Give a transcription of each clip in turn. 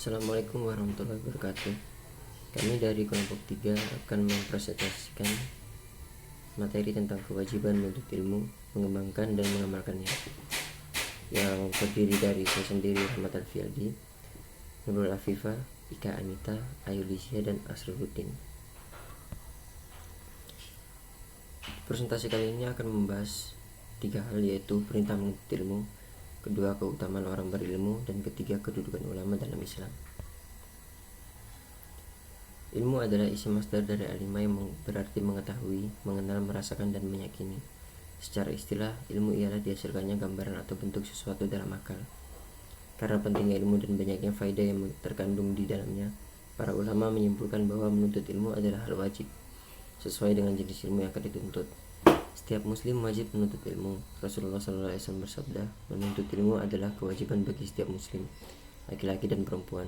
Assalamualaikum warahmatullahi wabarakatuh. Kami dari kelompok 3 akan mempresentasikan materi tentang kewajiban menuntut ilmu, mengembangkan dan mengamalkannya, yang terdiri dari saya sendiri, Rahmat Alfialdi, Nurul Afifah, Ika Anita, Ayu Lisya, dan Asrifuddin. Presentasi kali ini akan membahas 3 hal, yaitu perintah menuntut ilmu, kedua, keutamaan orang berilmu, dan ketiga, kedudukan ulama dalam Islam. Ilmu adalah isim masdar dari alima yang berarti mengetahui, mengenal, merasakan, dan meyakini. Secara istilah, ilmu ialah dihasilkannya gambaran atau bentuk sesuatu dalam akal. Karena pentingnya ilmu dan banyaknya faedah yang terkandung di dalamnya, para ulama menyimpulkan bahwa menuntut ilmu adalah hal wajib, sesuai dengan jenis ilmu yang akan dituntut. Setiap muslim wajib menuntut ilmu. Rasulullah SAW bersabda, menuntut ilmu adalah kewajiban bagi setiap muslim, laki-laki dan perempuan.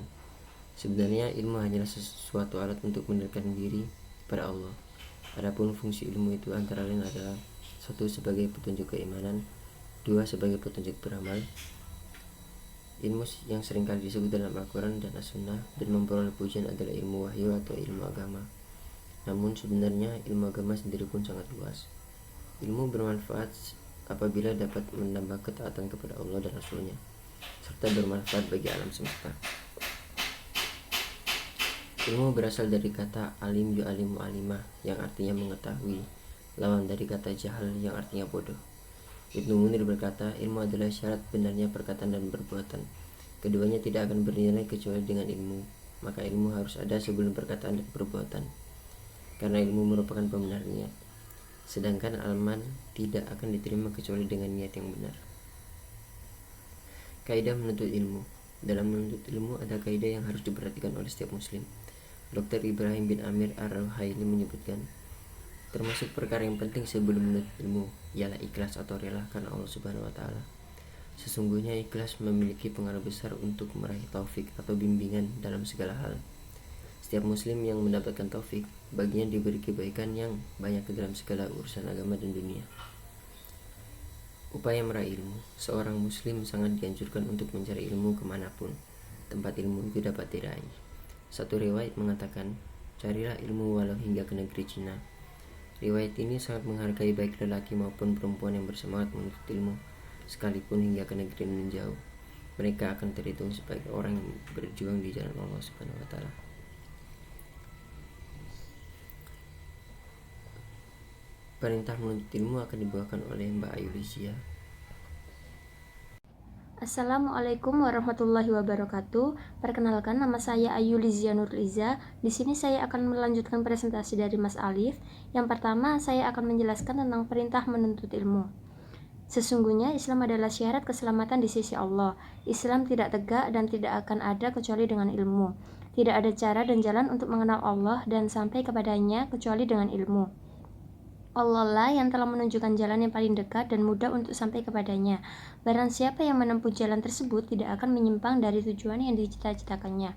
Sebenarnya ilmu hanyalah sesuatu alat untuk mendekatkan diri pada Allah. Adapun fungsi ilmu itu antara lain adalah: 1. Sebagai petunjuk keimanan, 2. Sebagai petunjuk beramal. Ilmu yang seringkali disebut dalam Al-Quran dan As-Sunnah dan memperoleh pujian adalah ilmu wahyu atau ilmu agama. Namun sebenarnya ilmu agama sendiri pun sangat luas. Ilmu bermanfaat apabila dapat menambah ketaatan kepada Allah dan Rasul-Nya, serta bermanfaat bagi alam semesta. Ilmu berasal dari kata alim yu'alimu alimah, yang artinya mengetahui, lawan dari kata jahal yang artinya bodoh. Ibnu Munir berkata, ilmu adalah syarat benarnya perkataan dan perbuatan. Keduanya tidak akan bernilai kecuali dengan ilmu. Maka ilmu harus ada sebelum perkataan dan perbuatan, karena ilmu merupakan pembenar niat. Sedangkan amal tidak akan diterima kecuali dengan niat yang benar. Kaidah menuntut ilmu. Dalam menuntut ilmu ada kaidah yang harus diperhatikan oleh setiap muslim. Dr. Ibrahim bin Amir Ar-Ruhaili menyebutkan, termasuk perkara yang penting sebelum menuntut ilmu ialah ikhlas atau rela karena Allah Subhanahu wa Ta'ala. Sesungguhnya ikhlas memiliki pengaruh besar untuk meraih taufik atau bimbingan dalam segala hal. Setiap muslim yang mendapatkan taufik, baginya diberi kebaikan yang banyak dalam segala urusan agama dan dunia. Upaya meraih ilmu. Seorang muslim sangat dianjurkan untuk mencari ilmu kemanapun tempat ilmu itu dapat diraih. Satu riwayat mengatakan, carilah ilmu walau hingga ke negeri Cina. Riwayat ini sangat menghargai baik lelaki maupun perempuan yang bersemangat menuntut ilmu, sekalipun hingga ke negeri menjauh. Mereka akan terhitung sebagai orang yang berjuang di jalan Allah Subhanahu wa Ta'ala. Perintah menuntut ilmu akan dibawakan oleh Mbak Ayu Lisya. Assalamualaikum warahmatullahi wabarakatuh. Perkenalkan, nama saya Ayu Lizia Nurliza. Di sini saya akan melanjutkan presentasi dari Mas Alif. Yang pertama, saya akan menjelaskan tentang perintah menuntut ilmu. Sesungguhnya Islam adalah syarat keselamatan di sisi Allah. Islam tidak tegak dan tidak akan ada kecuali dengan ilmu. Tidak ada cara dan jalan untuk mengenal Allah dan sampai kepadanya kecuali dengan ilmu. Allah lah yang telah menunjukkan jalan yang paling dekat dan mudah untuk sampai kepadanya. Barang siapa yang menempuh jalan tersebut tidak akan menyimpang dari tujuan yang dicita-citakannya.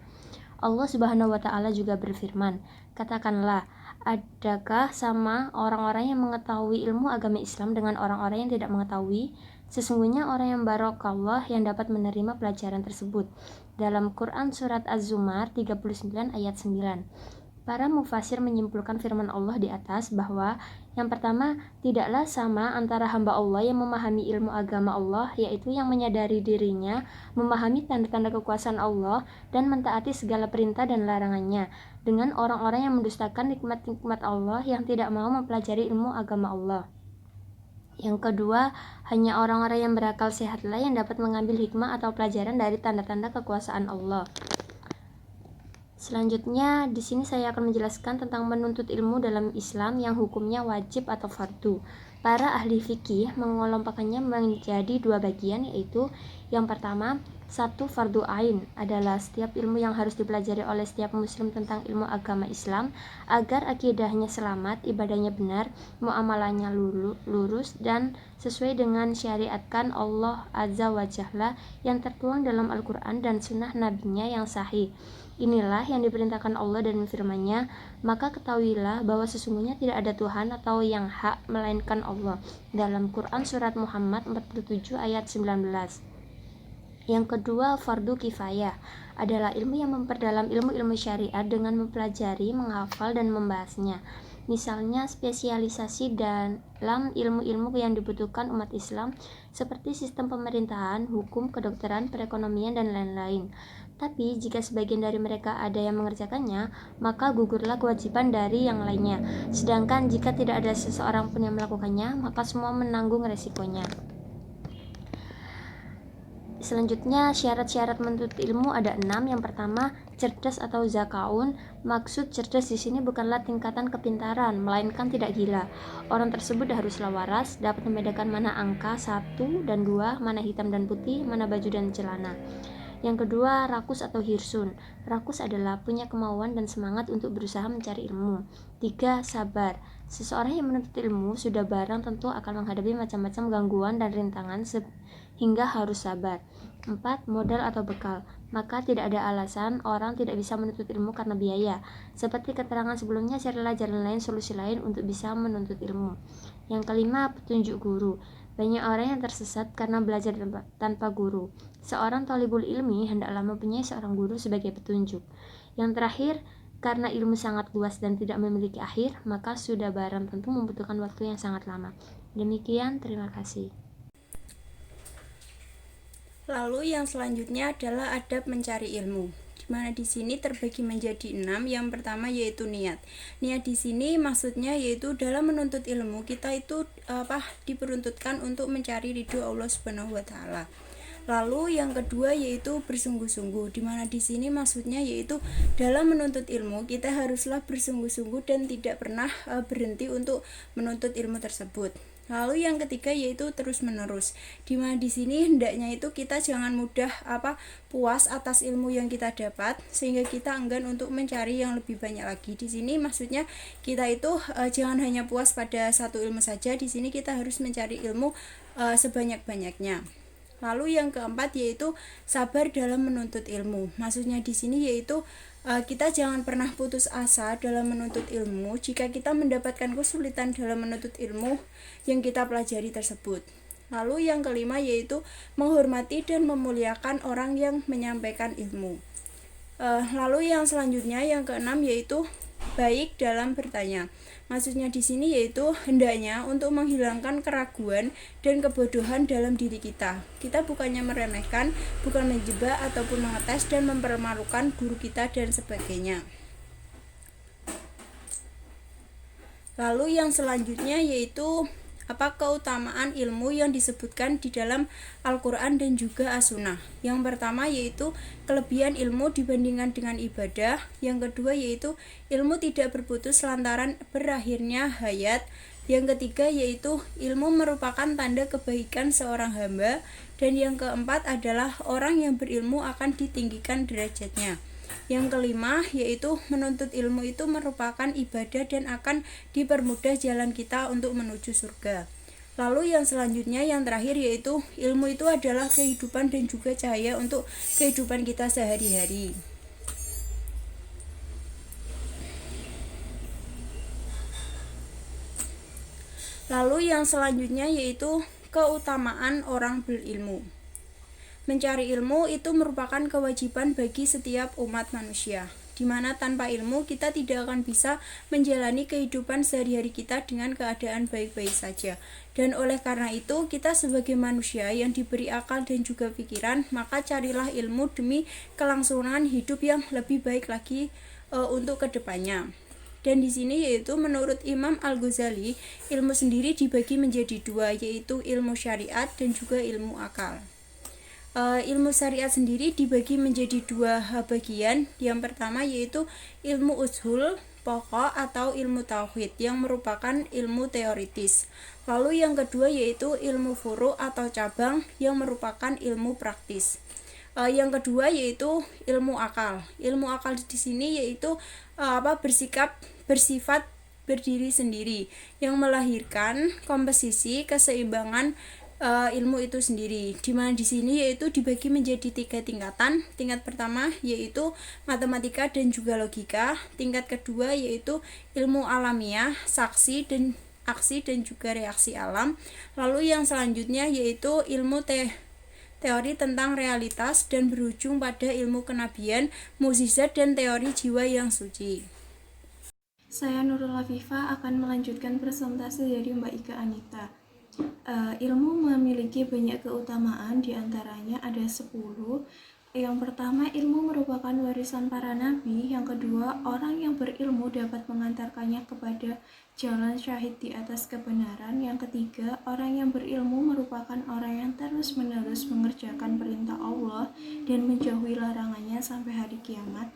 Allah Subhanahu wa Ta'ala juga berfirman, katakanlah, adakah sama orang-orang yang mengetahui ilmu agama Islam dengan orang-orang yang tidak mengetahui? Sesungguhnya orang yang barokallah yang dapat menerima pelajaran tersebut. Dalam Quran Surat Az-Zumar 39 ayat 9. Para mufasir menyimpulkan firman Allah di atas bahwa yang pertama, tidaklah sama antara hamba Allah yang memahami ilmu agama Allah, yaitu yang menyadari dirinya, memahami tanda-tanda kekuasaan Allah, dan mentaati segala perintah dan larangannya, dengan orang-orang yang mendustakan nikmat-nikmat Allah yang tidak mau mempelajari ilmu agama Allah. Yang kedua, hanya orang-orang yang berakal sehatlah yang dapat mengambil hikmah atau pelajaran dari tanda-tanda kekuasaan Allah. Selanjutnya, di sini saya akan menjelaskan tentang menuntut ilmu dalam Islam yang hukumnya wajib atau fardu. Para ahli fikih mengelompokkannya menjadi dua bagian, yaitu yang pertama, satu, fardu ain adalah setiap ilmu yang harus dipelajari oleh setiap muslim tentang ilmu agama Islam agar akidahnya selamat, ibadahnya benar, muamalahnya lurus dan sesuai dengan syariatkan Allah Azza wa Jalla yang tertuang dalam Al-Quran dan sunnah nabinya yang sahih. Inilah yang diperintahkan Allah dan firman-Nya, maka ketahuilah bahwa sesungguhnya tidak ada Tuhan atau yang hak melainkan Allah. Dalam Quran Surat Muhammad 47 ayat 19. Yang kedua, fardu kifayah adalah ilmu yang memperdalam ilmu-ilmu syariat dengan mempelajari, menghafal, dan membahasnya. Misalnya spesialisasi dalam ilmu-ilmu yang dibutuhkan umat Islam seperti sistem pemerintahan, hukum, kedokteran, perekonomian, dan lain-lain. Tapi jika sebagian dari mereka ada yang mengerjakannya, maka gugurlah kewajiban dari yang lainnya. Sedangkan jika tidak ada seseorang pun yang melakukannya, maka semua menanggung resikonya. Selanjutnya, syarat-syarat menuntut ilmu ada 6. Yang pertama, cerdas atau zakaun. Maksud cerdas di sini bukanlah tingkatan kepintaran, melainkan tidak gila. Orang tersebut haruslah waras, dapat membedakan mana angka 1 dan 2, mana hitam dan putih, mana baju dan celana. Yang kedua, rakus atau hirsun. Rakus adalah punya kemauan dan semangat untuk berusaha mencari ilmu. 3. Sabar. Seseorang yang menuntut ilmu sudah barang tentu akan menghadapi macam-macam gangguan dan rintangan hingga harus sabar. 4. Modal atau bekal. Maka tidak ada alasan orang tidak bisa menuntut ilmu karena biaya. Seperti keterangan sebelumnya, carilah jalan lain, solusi lain untuk bisa menuntut ilmu. Yang kelima, petunjuk guru. Banyak orang yang tersesat karena belajar tanpa guru. Seorang thalibul ilmi hendaklah mempunyai seorang guru sebagai petunjuk. Yang terakhir, karena ilmu sangat luas dan tidak memiliki akhir, maka sudah barang tentu membutuhkan waktu yang sangat lama. Demikian, terima kasih. Lalu yang selanjutnya adalah adab mencari ilmu, di mana di sini terbagi menjadi 6. Yang pertama yaitu niat. Niat di sini maksudnya yaitu dalam menuntut ilmu kita itu diperuntutkan untuk mencari ridho Allah Subhanahu wa taala. Lalu yang kedua yaitu bersungguh-sungguh, di mana di sini maksudnya yaitu dalam menuntut ilmu kita haruslah bersungguh-sungguh dan tidak pernah berhenti untuk menuntut ilmu tersebut. Lalu yang ketiga yaitu terus-menerus, di mana di sini hendaknya itu kita jangan mudah puas atas ilmu yang kita dapat sehingga kita enggan untuk mencari yang lebih banyak lagi. Di sini maksudnya kita itu jangan hanya puas pada satu ilmu saja. Di sini kita harus mencari ilmu sebanyak-banyaknya. Lalu yang keempat yaitu sabar dalam menuntut ilmu. Maksudnya di sini yaitu kita jangan pernah putus asa dalam menuntut ilmu jika kita mendapatkan kesulitan dalam menuntut ilmu yang kita pelajari tersebut. Lalu yang kelima yaitu menghormati dan memuliakan orang yang menyampaikan ilmu. Lalu yang selanjutnya yang keenam yaitu baik dalam bertanya. Maksudnya di sini yaitu hendaknya untuk menghilangkan keraguan dan kebodohan dalam diri kita. Kita bukannya meremehkan, bukan menjebak ataupun mengetes dan mempermalukan guru kita dan sebagainya. Lalu yang selanjutnya yaitu keutamaan ilmu yang disebutkan di dalam Al-Quran dan juga As-Sunnah. Yang pertama yaitu kelebihan ilmu dibandingkan dengan ibadah. Yang kedua yaitu ilmu tidak berputus lantaran berakhirnya hayat. Yang ketiga yaitu ilmu merupakan tanda kebaikan seorang hamba. Dan yang keempat adalah orang yang berilmu akan ditinggikan derajatnya. Yang kelima yaitu menuntut ilmu itu merupakan ibadah dan akan dipermudah jalan kita untuk menuju surga. Lalu yang selanjutnya yang terakhir yaitu ilmu itu adalah kehidupan dan juga cahaya untuk kehidupan kita sehari-hari. Lalu yang selanjutnya yaitu keutamaan orang berilmu. Mencari ilmu itu merupakan kewajiban bagi setiap umat manusia, di mana tanpa ilmu kita tidak akan bisa menjalani kehidupan sehari-hari kita dengan keadaan baik-baik saja. Dan oleh karena itu, kita sebagai manusia yang diberi akal dan juga pikiran, maka carilah ilmu demi kelangsungan hidup yang lebih baik lagi untuk kedepannya. Dan di sini yaitu menurut Imam Al-Ghazali, ilmu sendiri dibagi menjadi 2, yaitu ilmu syariat dan juga ilmu akal. Ilmu syariat sendiri dibagi menjadi 2 bagian. Yang pertama yaitu ilmu ushul pokok atau ilmu tauhid yang merupakan ilmu teoritis. Lalu yang kedua yaitu ilmu furu atau cabang yang merupakan ilmu praktis. Yang kedua yaitu ilmu akal. Ilmu akal di sini yaitu bersifat berdiri sendiri yang melahirkan komposisi keseimbangan ilmu itu sendiri, di mana di sini yaitu dibagi menjadi 3 tingkatan. Tingkat pertama yaitu matematika dan juga logika. Tingkat kedua yaitu ilmu alamiah, saksi dan aksi dan juga reaksi alam. Lalu yang selanjutnya yaitu ilmu teori tentang realitas, dan berujung pada ilmu kenabian, mukjizat, dan teori jiwa yang suci. Saya Nurul Afifah akan melanjutkan presentasi dari Mbak Ika Anita. Ilmu memiliki banyak keutamaan, diantaranya ada 10. Yang pertama, ilmu merupakan warisan para nabi. Yang kedua, orang yang berilmu dapat mengantarkannya kepada jalan syahid di atas kebenaran. Yang ketiga, orang yang berilmu merupakan orang yang terus-menerus mengerjakan perintah Allah dan menjauhi larangannya sampai hari kiamat.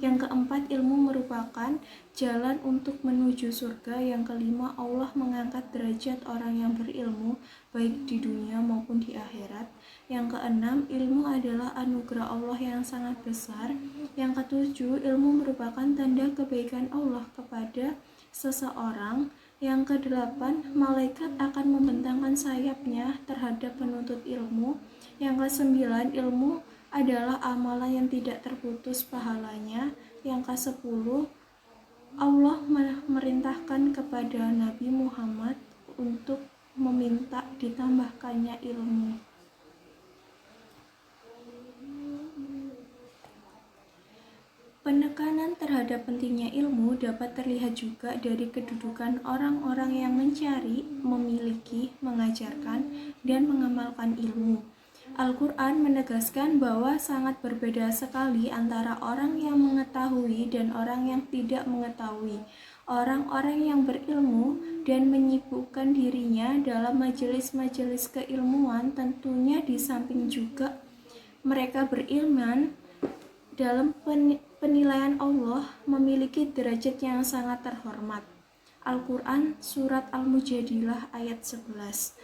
Yang keempat, ilmu merupakan jalan untuk menuju surga. Yang kelima, Allah mengangkat derajat orang yang berilmu baik di dunia maupun di akhirat. Yang keenam, ilmu adalah anugerah Allah yang sangat besar. Yang ketujuh, ilmu merupakan tanda kebaikan Allah kepada seseorang. Yang kedelapan, malaikat akan membentangkan sayapnya terhadap penuntut ilmu. Yang kesembilan, ilmu adalah amalan yang tidak terputus pahalanya. Yang ke-10, Allah memerintahkan kepada Nabi Muhammad untuk meminta ditambahkannya ilmu. Penekanan terhadap pentingnya ilmu dapat terlihat juga dari kedudukan orang-orang yang mencari, memiliki, mengajarkan, dan mengamalkan ilmu. Al-Quran menegaskan bahwa sangat berbeda sekali antara orang yang mengetahui dan orang yang tidak mengetahui. Orang-orang yang berilmu dan menyibukkan dirinya dalam majelis-majelis keilmuan tentunya di samping juga mereka beriman dalam penilaian Allah memiliki derajat yang sangat terhormat. Al-Quran Surat Al-Mujadilah ayat 11.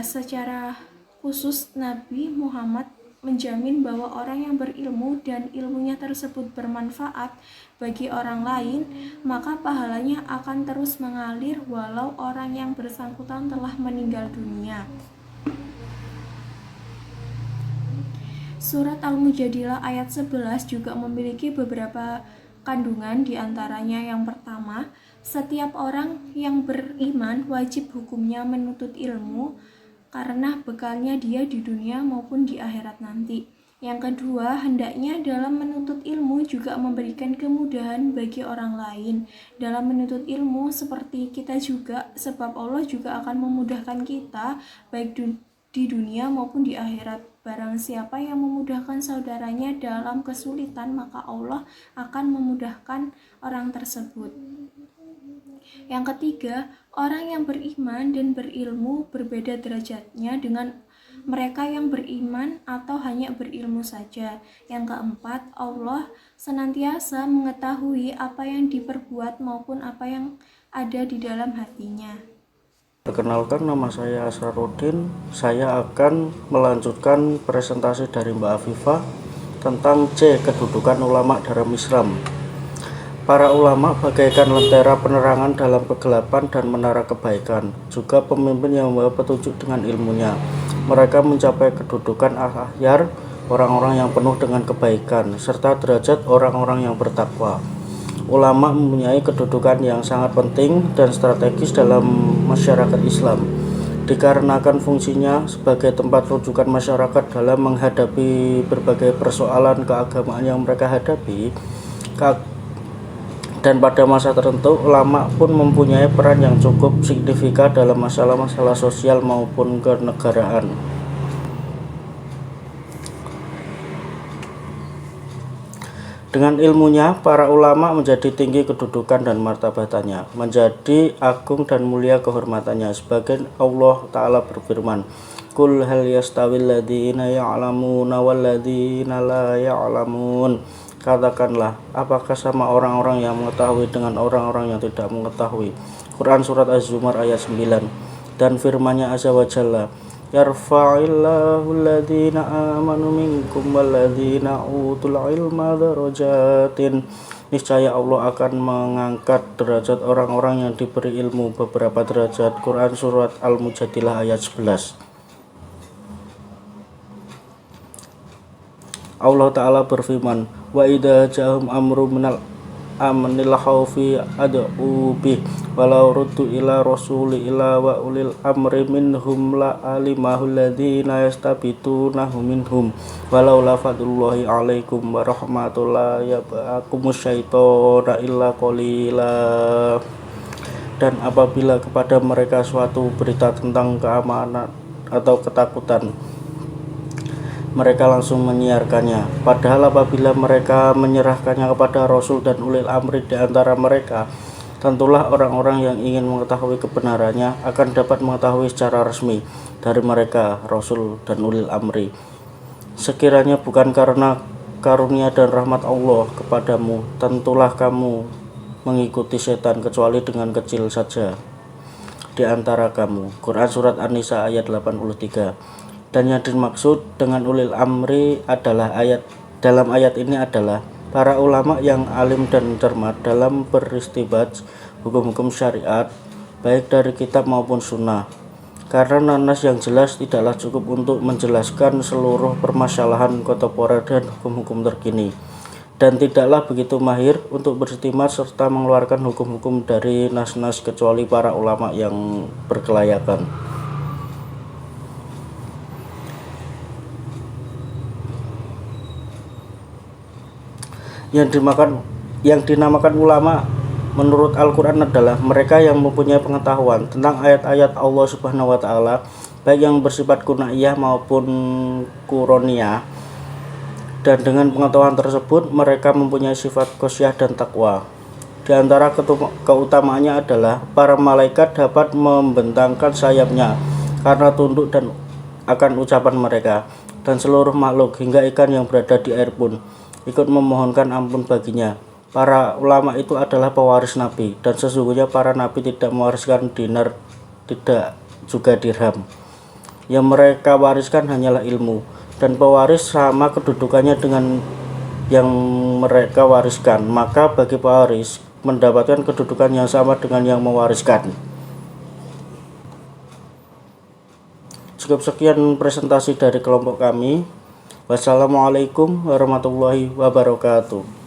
Secara khusus Nabi Muhammad menjamin bahwa orang yang berilmu dan ilmunya tersebut bermanfaat bagi orang lain, maka pahalanya akan terus mengalir walau orang yang bersangkutan telah meninggal dunia. Surat Al-Mujadilah ayat 11 juga memiliki beberapa kandungan, diantaranya yang pertama, setiap orang yang beriman wajib hukumnya menuntut ilmu karena bekalnya dia di dunia maupun di akhirat nanti. Yang kedua, hendaknya dalam menuntut ilmu juga memberikan kemudahan bagi orang lain dalam menuntut ilmu seperti kita juga, sebab Allah juga akan memudahkan kita baik di dunia maupun di akhirat. Barang siapa yang memudahkan saudaranya dalam kesulitan, maka Allah akan memudahkan orang tersebut. Yang ketiga, orang yang beriman dan berilmu berbeda derajatnya dengan mereka yang beriman atau hanya berilmu saja. Yang keempat, Allah senantiasa mengetahui apa yang diperbuat maupun apa yang ada di dalam hatinya. Perkenalkan, nama saya Asraruddin. Saya akan melanjutkan presentasi dari Mbak Afifah tentang C. Kedudukan ulama dalam Islam. Para ulama bagaikan lentera penerangan dalam kegelapan dan menara kebaikan, juga pemimpin yang membawa petunjuk dengan ilmunya. Mereka mencapai kedudukan akhyar, orang-orang yang penuh dengan kebaikan, serta derajat orang-orang yang bertakwa. Ulama mempunyai kedudukan yang sangat penting dan strategis dalam masyarakat Islam, dikarenakan fungsinya sebagai tempat rujukan masyarakat dalam menghadapi berbagai persoalan keagamaan yang mereka hadapi. Dan pada masa tertentu, ulama pun mempunyai peran yang cukup signifikan dalam masalah-masalah sosial maupun kenegaraan. Dengan ilmunya, para ulama menjadi tinggi kedudukan dan martabatannya, menjadi agung dan mulia kehormatannya. Sebagian Allah Ta'ala berfirman, Qul hal yastawil ladhina ya'lamuna wal ladhina la ya'lamun. Katakanlah, apakah sama orang-orang yang mengetahui dengan orang-orang yang tidak mengetahui. Quran Surat Az-Zumar ayat 9. Dan firman-Nya Azza wa Jalla, Yarfa'illahu alladhina amanu minkum walladhina utul ilma darajatin. Niscaya Allah akan mengangkat derajat orang-orang yang diberi ilmu beberapa derajat. Quran Surat Al-Mujadilah ayat 11. Allah Ta'ala berfirman, Wa idza ja'ahum amru minal amnil khaufi ad'u bih walau ruddu ila rasuli ila wa ulil amri minhum la alimahu alladhina yastabitunahu minhum walau la fadlullahi alaikum wa rahmatullahi yab'akumus syaitona illa qalila. Dan apabila kepada mereka suatu berita tentang keamanan atau ketakutan, mereka langsung menyiarkannya. Padahal apabila mereka menyerahkannya kepada Rasul dan ulil amri di antara mereka, tentulah orang-orang yang ingin mengetahui kebenarannya akan dapat mengetahui secara resmi dari mereka, Rasul dan ulil amri. Sekiranya bukan karena karunia dan rahmat Allah kepadamu, tentulah kamu mengikuti setan kecuali dengan kecil saja di antara kamu. Quran Surat An-Nisa ayat 83. Dan yang dimaksud dengan ulil amri adalah dalam ayat ini adalah para ulama yang alim dan cermat dalam beristibat hukum-hukum syariat baik dari kitab maupun sunnah, karena nas yang jelas tidaklah cukup untuk menjelaskan seluruh permasalahan kontemporer dan hukum-hukum terkini, dan tidaklah begitu mahir untuk beristimbat serta mengeluarkan hukum-hukum dari nas-nas kecuali para ulama yang berkelayakan. Yang dinamakan ulama menurut Al-Quran adalah mereka yang mempunyai pengetahuan tentang ayat-ayat Allah Subhanahu wa Ta'ala, baik yang bersifat kunaiyah maupun kuroniyah. Dan dengan pengetahuan tersebut mereka mempunyai sifat khosyah dan takwa. Di antara keutamaannya adalah para malaikat dapat membentangkan sayapnya karena tunduk dan akan ucapan mereka, dan seluruh makhluk hingga ikan yang berada di air pun ikut memohonkan ampun baginya. Para ulama itu adalah pewaris Nabi, dan sesungguhnya para Nabi tidak mewariskan dinar, tidak juga dirham. Yang mereka wariskan hanyalah ilmu, dan pewaris sama kedudukannya dengan yang mereka wariskan, maka bagi pewaris mendapatkan kedudukan yang sama dengan yang mewariskan. Cukup sekian presentasi dari kelompok kami. Wassalamualaikum warahmatullahi wabarakatuh.